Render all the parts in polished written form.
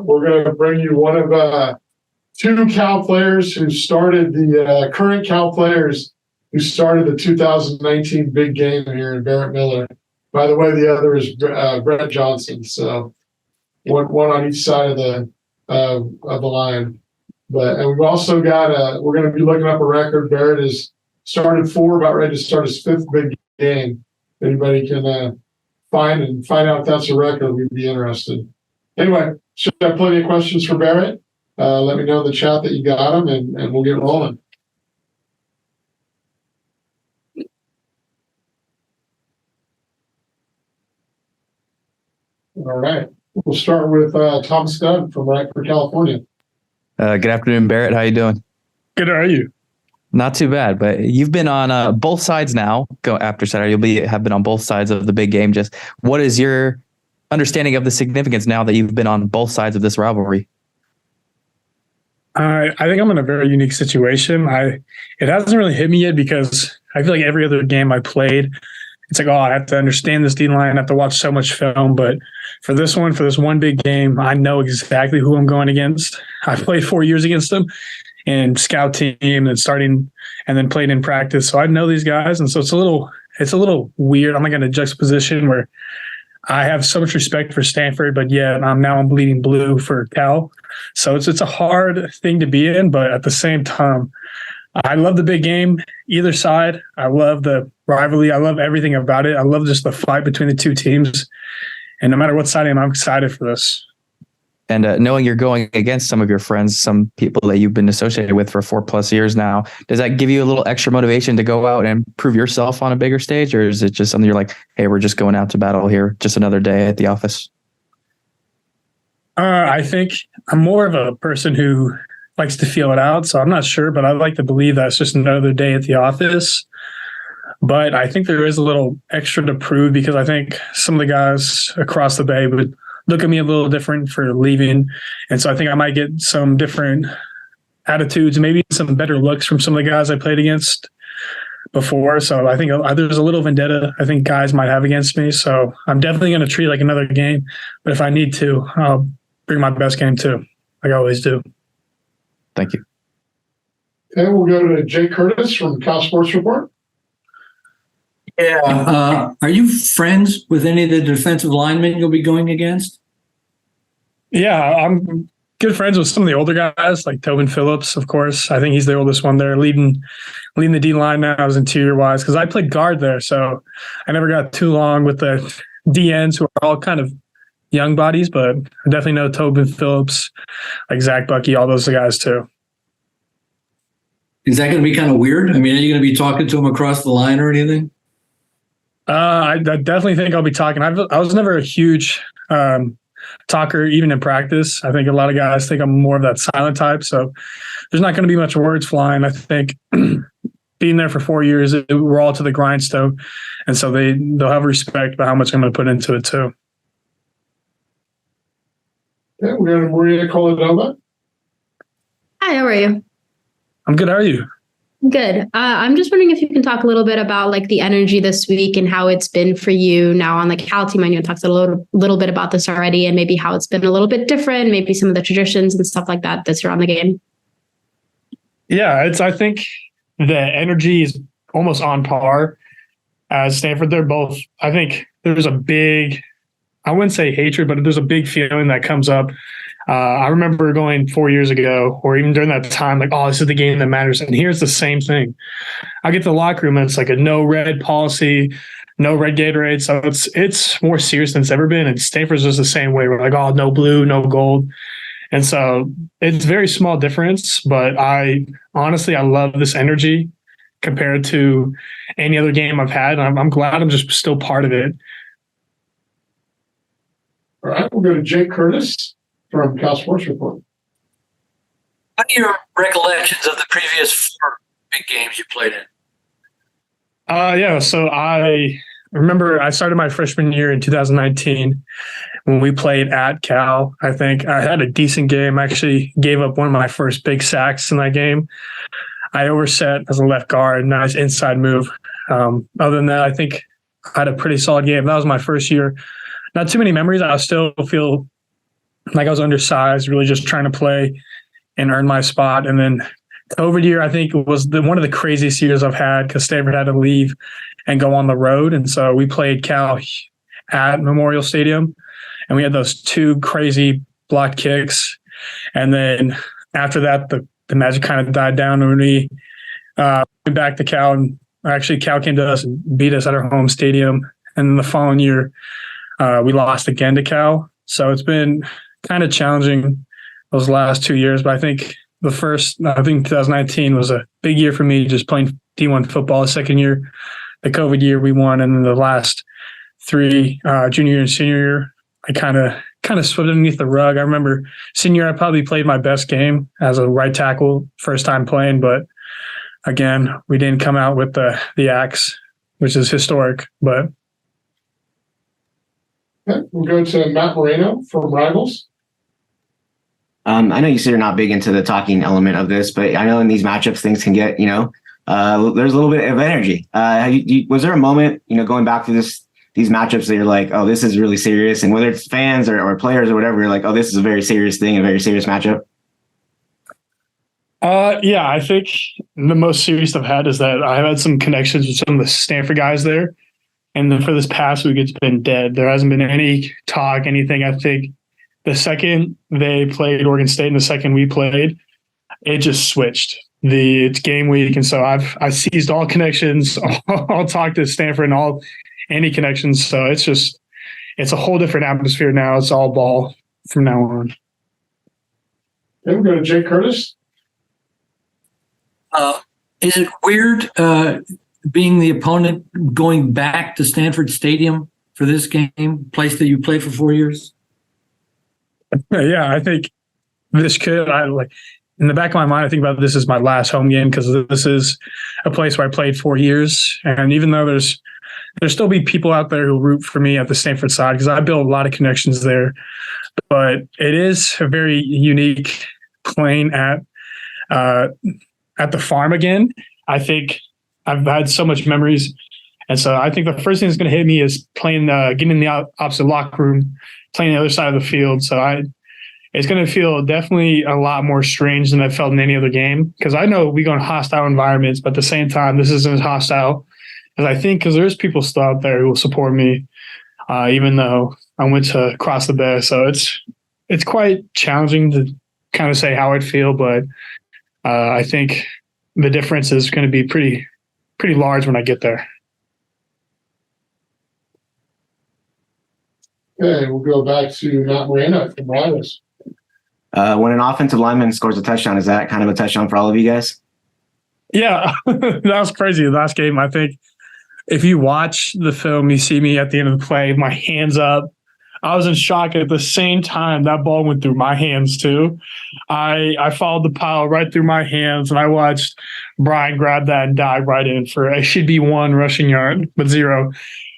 we're going to bring you one of two Cal players who started the current Cal players who started the 2019 big game here in Barrett Miller. By the way, the other is Brett Johnson. So one on each side of the line. And we've also got we're going to be looking up a record. Barrett has started 4, about ready to start his 5th big game. Anybody can find out if that's a record, we'd be interested. Anyway, should have plenty of questions for Barrett. Let me know in the chat that you got them, and we'll get rolling. All right. We'll start with Tom Stud from Rockford, California. Good afternoon, Barrett. How you doing? Good. How are you? Not too bad, but you've been on both sides now. Go after Saturday. Have been on both sides of the big game. Just what is your understanding of the significance now that you've been on both sides of this rivalry? I think I'm in a very unique situation. It hasn't really hit me yet because I feel like every other game I played, it's like, I have to understand this D-line. I have to watch so much film. But for this one big game, I know exactly who I'm going against. I played 4 years against them and scout team and then played in practice. So I know these guys. And so it's a little weird. I'm like in a juxtaposition where I have so much respect for Stanford, but I'm bleeding blue for Cal. So it's a hard thing to be in, but at the same time, I love the big game, either side. I love the rivalry. I love everything about it. I love just the fight between the two teams. And no matter what side I'm excited for this. And knowing you're going against some of your friends, some people that you've been associated with for 4+ years now, does that give you a little extra motivation to go out and prove yourself on a bigger stage? Or is it just something you're like, hey, we're just going out to battle here, just another day at the office? I think I'm more of a person who likes to feel it out. So I'm not sure, but I like to believe that it's just another day at the office. But I think there is a little extra to prove because I think some of the guys across the bay would look at me a little different for leaving. And so I think I might get some different attitudes, maybe some better looks from some of the guys I played against before. So I think there's a little vendetta I think guys might have against me. So I'm definitely going to treat it like another game. But if I need to, I'll bring my best game too, like I always do. Thank you. Okay, we'll go to Jake Curtis from Cal Sports Report. Yeah. Are you friends with any of the defensive linemen you'll be going against? Yeah, I'm good friends with some of the older guys, like Tobin Phillips, of course. I think he's the oldest one there, leading the D-line now as interior-wise, because I played guard there, so I never got too long with the DNs who are all kind of young bodies, but I definitely know Tobin Phillips, like Zach Bucky, all those guys too. Is that going to be kind of weird? I mean, are you going to be talking to him across the line or anything? I definitely think I'll be talking. I was never a huge talker, even in practice. I think a lot of guys think I'm more of that silent type. So there's not going to be much words flying. I think being there for 4 years, we're all to the grindstone. And so they'll have respect about how much I'm going to put into it too. Okay, we're going to Maria Koladova. Hi, how are you? I'm good. How are you? Good. I'm just wondering if you can talk a little bit about like the energy this week and how it's been for you now on the Cal team. I know you talked a little bit about this already and maybe how it's been a little bit different, maybe some of the traditions and stuff like that that's around the game. Yeah, I think the energy is almost on par as Stanford. They're both, I think there's a big, I wouldn't say hatred, but there's a big feeling that comes up. I remember going 4 years ago, or even during that time, like, this is the game that matters. And here's the same thing. I get to the locker room and it's like a no red policy, no red Gatorade. So it's more serious than it's ever been. And Stanford's just the same way. We're like, no blue, no gold. And so it's a very small difference, but I love this energy compared to any other game I've had. And I'm glad I'm just still part of it. All right, we'll go to Jake Curtis from Cal Sports Report. What are your recollections of the previous 4 big games you played in? So I remember I started my freshman year in 2019 when we played at Cal. I think I had a decent game. I actually gave up one of my first big sacks in that game. I overset as a left guard, nice inside move. Other than that, I think I had a pretty solid game. That was my first year. Not too many memories. I still feel like I was undersized, really just trying to play and earn my spot. And then COVID year, I think it was one of the craziest years I've had because Stanford had to leave and go on the road. And so we played Cal at Memorial Stadium, and we had those two crazy blocked kicks. And then after that, the magic kind of died down when we went back to Cal. And actually, Cal came to us and beat us at our home stadium. And then the following year, we lost again to Cal. So it's been kind of challenging those last 2 years. But I think 2019 was a big year for me, just playing D1 football. The second year, the COVID year, we won. And then the last three, junior and senior year, I kind of swept underneath the rug. I remember senior, I probably played my best game as a right tackle, first time playing. But again, we didn't come out with the axe, which is historic. But Okay, we'll go to Matt Moreno from Rivals. I know you said you're not big into the talking element of this, but I know in these matchups things can get, there's a little bit of energy. Was there a moment, going back to these matchups that you're like, oh, this is really serious, and whether it's fans or players or whatever, you're like, oh, this is a very serious thing, a very serious matchup? Yeah, I think the most serious I've had is that I've had some connections with some of the Stanford guys there. And then for this past week, it's been dead. There hasn't been any talk, anything. I think the second they played Oregon State and the second we played, it just switched. It's game week. And so I seized all connections. I'll talk to Stanford and any connections. So it's a whole different atmosphere now. It's all ball from now on. Okay, we'll go to Jake Curtis. Is it weird being the opponent going back to Stanford Stadium for this game, place that you played for 4 years? Yeah, I think this in the back of my mind, I think about this as my last home game because this is a place where I played 4 years. And even though there's still be people out there who root for me at the Stanford side because I built a lot of connections there. But it is a very unique playing at the farm again. I think I've had so much memories. And so I think the first thing that's going to hit me is playing, getting in the opposite locker room, playing the other side of the field. So it's going to feel definitely a lot more strange than I've felt in any other game. Because I know we go in hostile environments, but at the same time, this isn't as hostile as I think because there's people still out there who will support me, even though I went to cross the bay. So it's quite challenging to kind of say how I'd feel, but I think the difference is going to be pretty large when I get there. Okay, we'll go back to Matt Moreno from Rivals. When an offensive lineman scores a touchdown, is that kind of a touchdown for all of you guys? Yeah, that was crazy. The last game, I think if you watch the film, you see me at the end of the play, my hands up. I was in shock. At the same time, that ball went through my hands too. I followed the pile right through my hands, and I watched Brian grab that and dive right in for it should be 1 rushing yard, but 0.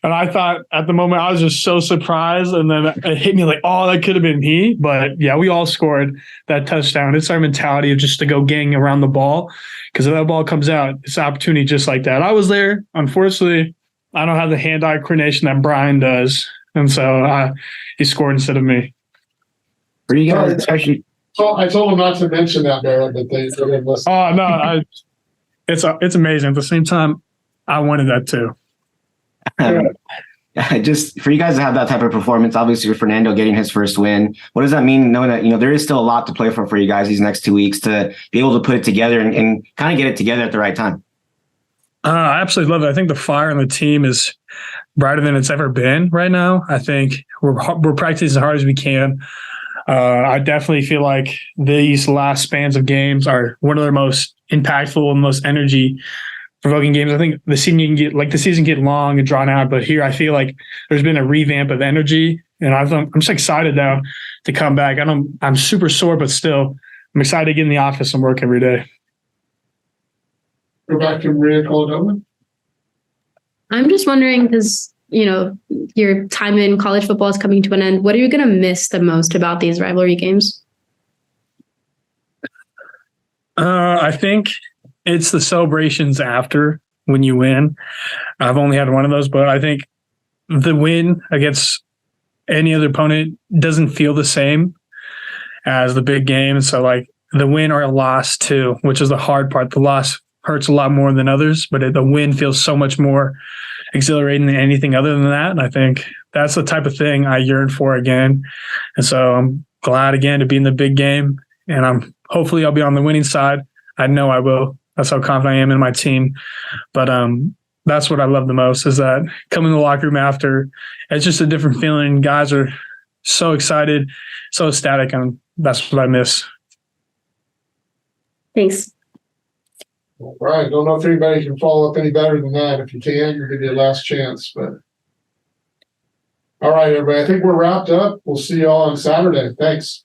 And I thought at the moment I was just so surprised, and then it hit me like, oh, that could have been me. But yeah, we all scored that touchdown. It's our mentality of just to go gang around the ball because if that ball comes out, it's an opportunity just like that. I was there. Unfortunately, I don't have the hand-eye coordination that Brian does. And so he scored instead of me. For you guys, especially. So I told him not to mention that, Barrett, but they didn't listen. Oh no, it's amazing. At the same time, I wanted that too. Just for you guys to have that type of performance, obviously for Fernando getting his first win, what does that mean? Knowing that there is still a lot to play for you guys these next 2 weeks to be able to put it together and kind of get it together at the right time. I absolutely love it. I think the fire on the team is brighter than it's ever been right now. I think we're practicing as hard as we can. I definitely feel like these last spans of games are one of the most impactful and most energy provoking games. I think the season get long and drawn out, but here I feel like there's been a revamp of energy, and I'm just excited now to come back. I'm super sore, but still I'm excited to get in the office and work every day. Go back to Maria Caldwell. I'm just wondering because, your time in college football is coming to an end. What are you going to miss the most about these rivalry games? I think it's the celebrations after when you win. I've only had one of those, but I think the win against any other opponent doesn't feel the same as the big game. So like the win or a loss too, which is the hard part. The loss hurts a lot more than others, but the win feels so much more exhilarating than anything other than that. And I think that's the type of thing I yearn for again. And so I'm glad again to be in the big game, and hopefully I'll be on the winning side. I know I will. That's how confident I am in my team. But that's what I love the most, is that coming to the locker room after, it's just a different feeling. Guys are so excited, so ecstatic, and that's what I miss. Thanks. All right. Don't know if anybody can follow up any better than that. If you can, you're going to be a last chance. But all right, everybody. I think we're wrapped up. We'll see you all on Saturday. Thanks.